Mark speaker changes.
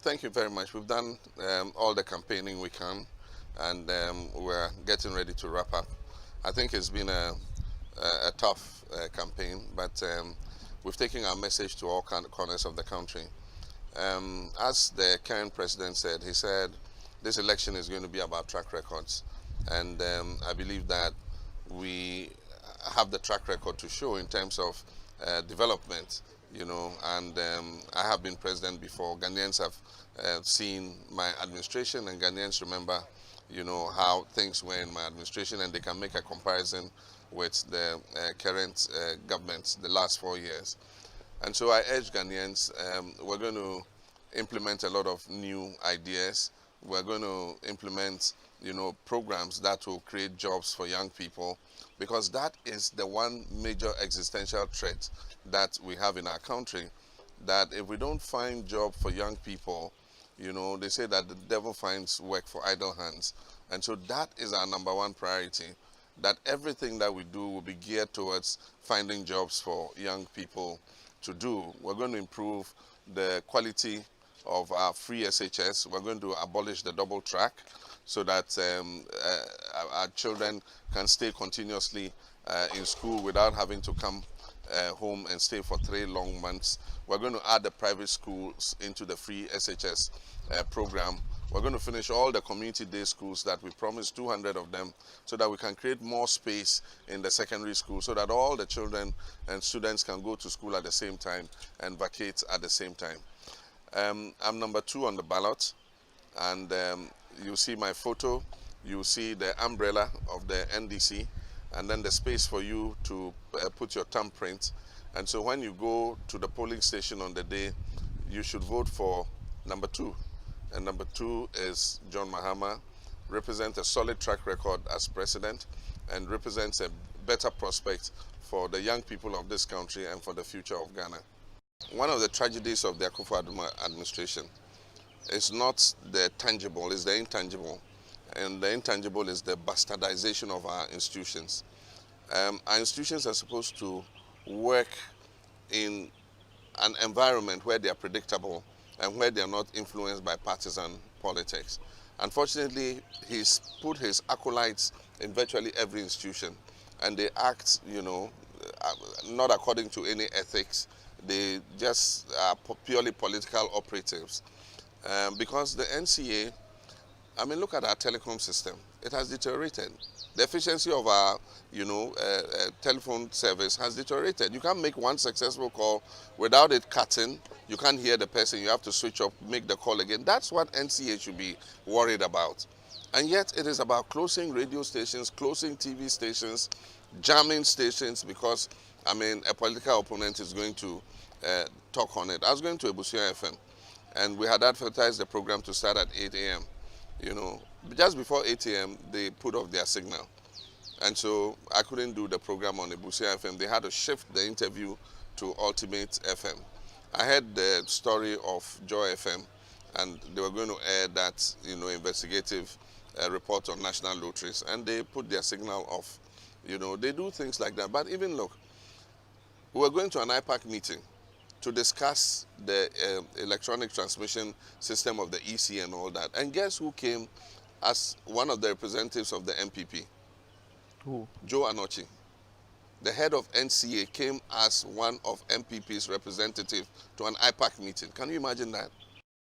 Speaker 1: thank you very much. We've done all the campaigning we can, and we're getting ready to wrap up. I think it's been a tough campaign, but we've taken our message to all corners of the country. As the current president said, he said this election is going to be about track records, and I believe that we have the track record to show in terms of development, you know, and I have been president before. Ghanaians have seen my administration, and Ghanaians remember, you know, how things were in my administration, and they can make a comparison with the current government the last 4 years. And so I urge Ghanaians, we're going to implement a lot of new ideas. We're going to implement, you know, programs that will create jobs for young people, because that is the one major existential threat that we have in our country, that if we don't find job for young people, you know, they say that the devil finds work for idle hands. And so that is our #1 priority, that everything that we do will be geared towards finding jobs for young people to do. We're going to improve the quality of our free SHS. We're going to abolish the double track so that our children can stay continuously in school without having to come home and stay for 3 long months. We're going to add the private schools into the free SHS program. We're going to finish all the community day schools that we promised, 200 of them, so that we can create more space in the secondary school so that all the children and students can go to school at the same time and vacate at the same time. I'm #2 on the ballot, and you see my photo, you see the umbrella of the NDC, and then the space for you to put your thumbprint. And so when you go to the polling station on the day, you should vote for #2. And #2 is John Mahama, represents a solid track record as president and represents a better prospect for the young people of this country and for the future of Ghana. One of the tragedies of the Akufo-Addo administration is not the tangible, it's the intangible. And the intangible is the bastardization of our institutions. Our institutions are supposed to work in an environment where they are predictable and where they are not influenced by partisan politics. Unfortunately, he's put his acolytes in virtually every institution, and they act, you know, not according to any ethics. They just are purely political operatives. Because the NCA, I mean, look at our telecom system. It has deteriorated. The efficiency of our, you know, telephone service has deteriorated. You can't make one successful call without it cutting. You can't hear the person. You have to switch off, make the call again. That's what NCA should be worried about. And yet it is about closing radio stations, closing TV stations, jamming stations because, I mean, a political opponent is going to talk on it. I was going to Ebusia FM, and we had advertised the program to start at 8 a.m. You know, just before 8 a.m., they put off their signal. And so I couldn't do the program on Ebusia FM. They had to shift the interview to Ultimate FM. I heard the story of Joy FM, and they were going to air that, you know, investigative report on national lotteries, and they put their signal off. You know, they do things like that. But even look, we were going to an IPAC meeting to discuss the electronic transmission system of the EC and all that. And guess who came as one of the representatives of the MPP?
Speaker 2: Who?
Speaker 1: Joe Anochi. The head of NCA came as one of MPP's representative to an IPAC meeting. Can you imagine that?